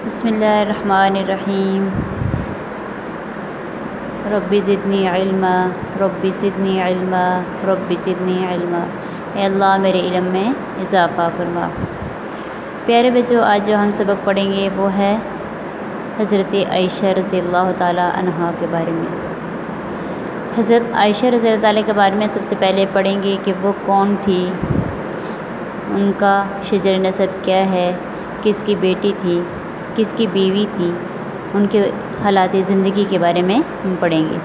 بسم اللہ الرحمن الرحیم رب زدنی علما رب زدنی علما رب زدنی علما۔ اے اللہ میرے علم میں اضافہ فرما۔ پیارے بچوں، آج جو ہم سبق پڑھیں گے وہ ہے حضرت عائشہ رضی اللہ تعالیٰ عنہا کے بارے میں۔ حضرت عائشہ رضی اللہ تعالیٰ کے بارے میں سب سے پہلے پڑھیں گے کہ وہ کون تھی، ان کا شجر نسب کیا ہے، کس کی بیٹی تھی، کس کی بیوی تھی، ان کے حالات زندگی کے بارے میں ہم پڑھیں گے۔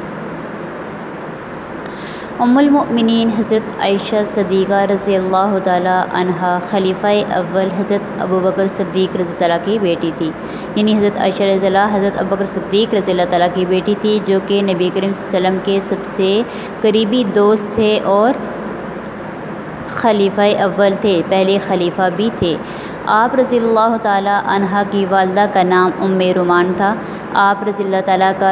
ام المؤمنین حضرت عائشہ صدیقہ رضی اللہ تعالیٰ عنہا خلیفہ اول حضرت ابوبکر صدیق رضی اللہ تعالیٰ کی بیٹی تھی، یعنی حضرت عائشہ رضی اللہ حضرت ابوبکر صدیق رضی اللہ تعالیٰ کی بیٹی تھی، جو کہ نبی کریم صلی اللہ علیہ وسلم کے سب سے قریبی دوست تھے اور خلیفہ اول تھے، پہلے خلیفہ بھی تھے۔ آپ رضی اللہ تعالیٰ عنہا کی والدہ کا نام ام رومان تھا۔ آپ رضی اللہ تعالیٰ کا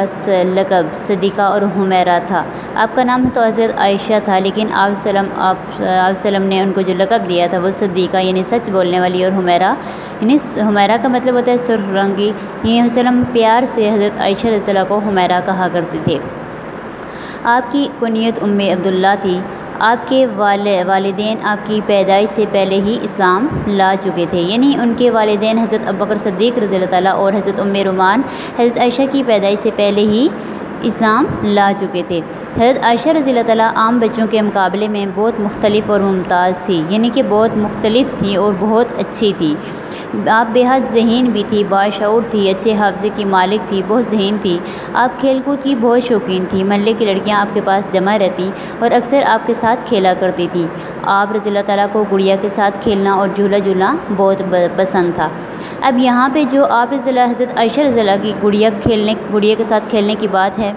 لقب صدیقہ اور حمیرہ تھا۔ آپ کا نام تو حضرت عائشہ تھا، لیکن آپ وسلم نے ان کو جو لقب دیا تھا وہ صدیقہ یعنی سچ بولنے والی، اور حمیرہ یعنی حمیرہ کا مطلب ہوتا ہے سرخ رنگی، یعنی وسلم پیار سے حضرت عائشہ رضی اللہ کو حمیرہ کہا کرتے تھے۔ آپ کی کنیت ام عبداللہ تھی۔ آپ کے والدین آپ کی پیدائش سے پہلے ہی اسلام لا چکے تھے، یعنی ان کے والدین حضرت ابوبکر صدیق رضی اللہ تعالیٰ اور حضرت ام رومان حضرت عائشہ کی پیدائش سے پہلے ہی اسلام لا چکے تھے۔ حضرت عائشہ رضی اللہ تعالیٰ عام بچوں کے مقابلے میں بہت مختلف اور ممتاز تھی، یعنی کہ بہت مختلف تھی اور بہت اچھی تھی۔ آپ بے حد ذہین بھی تھی، باشعور تھی، اچھے حافظے کی مالک تھی، بہت ذہین تھی۔ آپ کھیل کود کی بہت شوقین تھی، محلے کی لڑکیاں آپ کے پاس جمع رہتی اور اکثر آپ کے ساتھ کھیلا کرتی تھی۔ آپ رضی اللہ تعالیٰ کو گڑیا کے ساتھ کھیلنا اور جھولا جھولنا بہت پسند تھا۔ اب یہاں پہ جو آپ رضی اللہ حضرت عائشہ رضی اللہ کی گڑیا کے ساتھ کھیلنے کی بات ہے،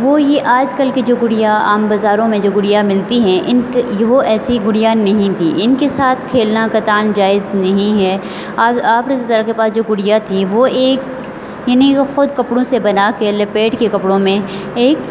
وہ یہ آج کل کی جو گڑیا عام بازاروں میں جو گڑیا ملتی ہیں وہ ایسی گڑیا نہیں تھی، ان کے ساتھ کھیلنا قطعاً جائز نہیں ہے۔ آپ رضی اللہ کے پاس جو گڑیا تھی وہ ایک یعنی خود کپڑوں سے بنا کے لپیٹ کے کپڑوں میں ایک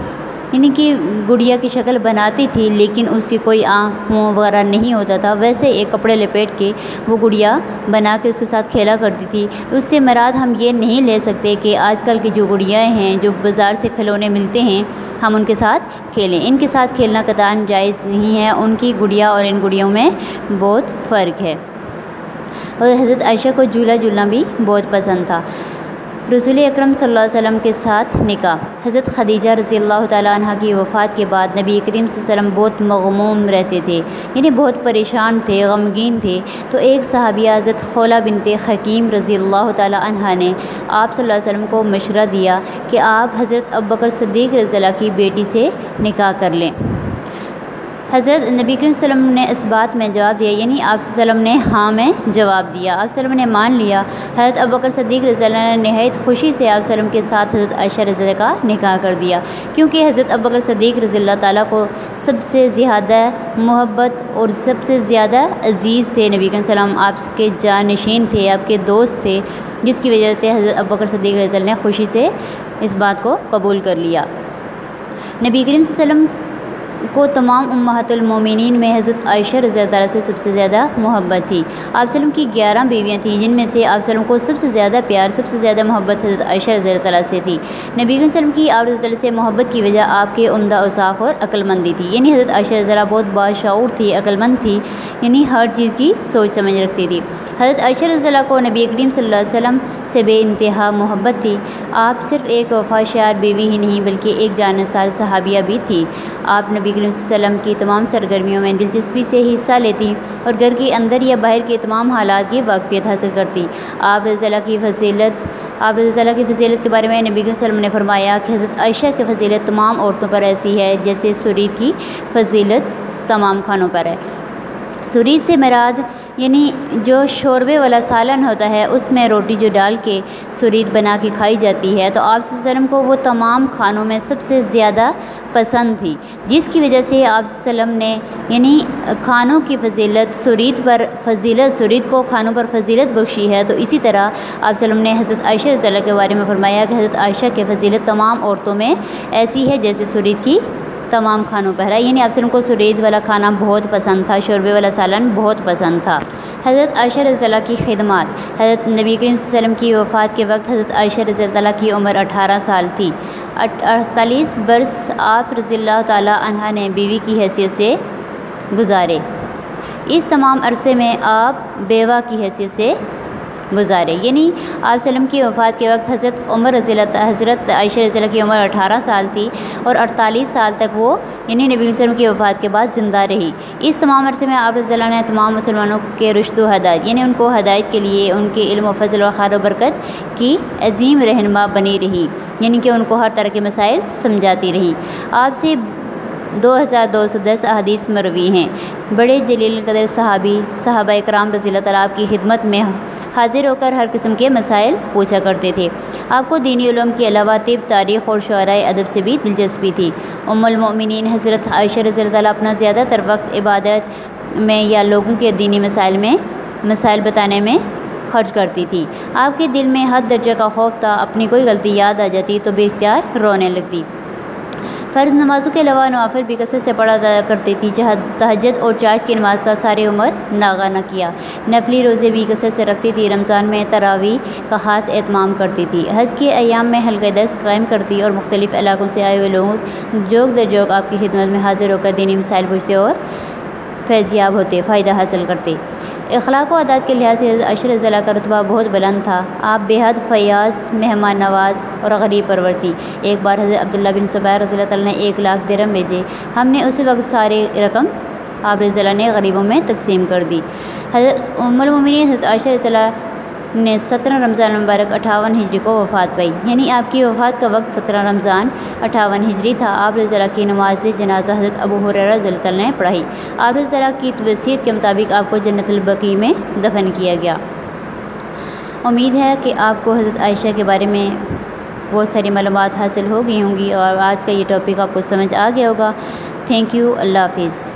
یعنی کہ گڑیا کی شکل بناتی تھی، لیکن اس کی کوئی آنکھ منہ وغیرہ نہیں ہوتا تھا، ویسے ایک کپڑے لپیٹ کے وہ گڑیا بنا کے اس کے ساتھ کھیلا کرتی تھی۔ اس سے مراد ہم یہ نہیں لے سکتے کہ آج کل کی جو گڑیاں ہیں جو بازار سے کھلونے ملتے ہیں ہم ان کے ساتھ کھیلیں، ان کے ساتھ کھیلنا قطعاً جائز نہیں ہے۔ ان کی گڑیا اور ان گڑیوں میں بہت فرق ہے۔ اور حضرت عائشہ کو جھولا جھولنا بھی بہت پسند تھا۔ رسول اکرم صلی اللہ علیہ وسلم کے ساتھ نکاح۔ حضرت خدیجہ رضی اللہ تعالیٰ عنہ کی وفات کے بعد نبی کریم صلی اللہ علیہ وسلم بہت مغموم رہتے تھے، یعنی بہت پریشان تھے، غمگین تھے۔ تو ایک صحابیہ حضرت خولہ بنت حکیم رضی اللہ تعالیٰ عنہ نے آپ صلی اللہ علیہ وسلم کو مشورہ دیا کہ آپ حضرت ابوبکر صدیق رضی اللہ کی بیٹی سے نکاح کر لیں۔ حضرت نبی کریم صلی اللہ علیہ وسلم نے اس بات میں جواب دیا، یعنی آپ صلی اللہ علیہ وسلم نے ہاں میں جواب دیا، آپ صلی اللہ علیہ وسلم نے مان لیا۔ حضرت ابوبکر صدیق رضی اللہ عنہ نے نہایت خوشی سے آپ صلی اللہ علیہ وسلم کے ساتھ حضرت عائشہ رضی اللہ کا نکاح کر دیا، کیونکہ حضرت ابوبکر صدیق رضی اللہ تعالیٰ کو سب سے زیادہ محبت اور سب سے زیادہ عزیز تھے نبی کریم صلی اللہ علیہ وسلم، آپ کے جانشین تھے، آپ کے دوست تھے، جس کی وجہ سے حضرت ابوبکر صدیق رضی اللہ نے خوشی سے اس بات کو قبول کر لیا۔ نبی کریم صلی اللہ علیہ وسلم کو تمام امہات المومنین میں حضرت عائشہ رضی اللہ تعالیٰ سے سب سے زیادہ محبت تھی۔ آپ صلی اللہ علیہ وسلم کی 11 بیویاں تھیں، جن میں سے آپ صلی اللہ علیہ وسلم کو سب سے زیادہ پیار، سب سے زیادہ محبت حضرت عائشہ رضی اللہ تعالیٰ سے تھی۔ نبی صلی اللہ علیہ وسلم کی آپ رضی اللہ تعالیٰ سے محبت کی وجہ آپ کے عمدہ اوصاف اور عقل مندی تھی، یعنی حضرت عائشہ رضی اللہ بہت باشعور تھی، عقل مند تھی، یعنی ہر چیز کی سوچ سمجھ رکھتی تھی۔ حضرت عائشہ رضی اللہ کو نبی کریم صلی اللہ علیہ وسلم سے بے انتہا محبت تھی۔ آپ صرف ایک وفاشار بیوی ہی نہیں بلکہ ایک جانثار صحابیہ بھی تھی۔ آپ نبی کریم صلی اللہ علیہ وسلم کی تمام سرگرمیوں میں دلچسپی سے حصہ لیتی اور گھر کے اندر یا باہر کے تمام حالات کی واقفیت حاصل کرتی۔ آپ رضی اللہ کی فضیلت کے بارے میں نبی صلی اللہ علیہ وسلم نے فرمایا کہ حضرت عائشہ کی فضیلت تمام عورتوں پر ایسی ہے جیسے سرید کی فضیلت تمام کھانوں پر ہے۔ سرید سے مراد یعنی جو شوربے والا سالن ہوتا ہے اس میں روٹی جو ڈال کے سرید بنا کے کھائی جاتی ہے، تو آپ صلی اللہ علیہ وسلم کو وہ تمام کھانوں میں سب سے زیادہ پسند تھی، جس کی وجہ سے آپ صلی اللہ علیہ وسلم نے یعنی کھانوں کی فضیلت سرید کو کھانوں پر فضیلت بخشی ہے۔ تو اسی طرح آپ صلی اللہ علیہ وسلم نے حضرت عائشہ رضی اللہ کے بارے میں فرمایا کہ حضرت عائشہ کی فضیلت تمام عورتوں میں ایسی ہے جیسے سرید کی تمام کھانوں پر ہے، یعنی آپ صلی اللہ علیہ وسلم کو سرید والا کھانا بہت پسند تھا، شوربے والا سالن بہت پسند تھا۔ حضرت عائشہ رضی اللہ کی خدمات۔ حضرت نبی کریم صلی اللہ علیہ وسلم کی وفات کے وقت حضرت عائشہ رضی اللہ کی عمر 18 سال تھی۔ 48 برس آپ رضی اللہ تعالی عنہ نے بیوی کی حیثیت سے گزارے۔ اس تمام عرصے میں آپ بیوہ کی حیثیت سے گزارے، یعنی آپ وسلم کی وفات کے وقت حضرت عائشہ رضی اللہ کی عمر 18 سال تھی اور 48 سال تک وہ یعنی نبی صلی اللہ علیہ وسلم کی وفات کے بعد زندہ رہی۔ اس تمام عرصے میں آپ رضی اللہ نے تمام مسلمانوں کے رشد و ہدایت یعنی ان کو ہدایت کے لیے ان کے علم و فضل و خیر و برکت کی عظیم رہنما بنی رہی، یعنی کہ ان کو ہر طرح کے مسائل سمجھاتی رہی۔ آپ سے 2210 احادیث مروی ہیں۔ بڑے جلیل قدر صحابہ کرام رضی اللہ تعالیٰ آپ کی خدمت میں حاضر ہو کر ہر قسم کے مسائل پوچھا کرتے تھے۔ آپ کو دینی علوم کے علاوہ طب، تاریخ اور شعرائے ادب سے بھی دلچسپی تھی۔ ام المؤمنین حضرت عائشہ رضی اللہ تعالیٰ اپنا زیادہ تر وقت عبادت میں یا لوگوں کے دینی مسائل بتانے میں خرچ کرتی تھی۔ آپ کے دل میں حد درجہ کا خوف تھا، اپنی کوئی غلطی یاد آ جاتی تو بے اختیار رونے لگتی۔ فرض نمازوں کے علاوہ نوافل بھی کثرت سے پڑھا کرتی تھی۔ تہجد اور چاشت کی نماز کا ساری عمر ناغہ نہ کیا۔ نفلی روزے بھی کثرت سے رکھتی تھی۔ رمضان میں تراویح کا خاص اہتمام کرتی تھی۔ حج کے ایام میں حلقہ درس قائم کرتی اور مختلف علاقوں سے آئے ہوئے لوگ جوگ در جوگ آپ کی خدمت میں حاضر ہو کر دینی مسائل پوچھتے اور فیضیاب ہوتے، فائدہ حاصل کرتے۔ اخلاق و عادات کے لحاظ سے حضرت عائشہ رضی اللہ کا رتبہ بہت بلند تھا۔ آپ بے حد فیاض، مہمان نواز اور غریب پرور تھی۔ ایک بار حضرت عبداللہ بن زبیر رضی اللہ تعالیٰ نے 1 لاکھ درہم بھیجے، ہم نے اسی وقت ساری رقم آپ رضی اللہ نے غریبوں میں تقسیم کر دی۔ حضرت ام المؤمنین حضرت عائشہ رضی اللہ نے 17 رمضان المبارک 58 ہجری کو وفات پائی، یعنی آپ کی وفات کا وقت 17 رمضان 58 ہجری تھا۔ آپ رضی اللہ کی نماز جنازہ حضرت ابو ہریرہ رضی اللہ نے پڑھائی۔ آپ رضی اللہ کی وصیت کے مطابق آپ کو جنت البقیع میں دفن کیا گیا۔ امید ہے کہ آپ کو حضرت عائشہ کے بارے میں بہت ساری معلومات حاصل ہو گئی ہوں گی اور آج کا یہ ٹاپک آپ کو سمجھ آ گیا ہوگا۔ تھینک یو، اللہ حافظ۔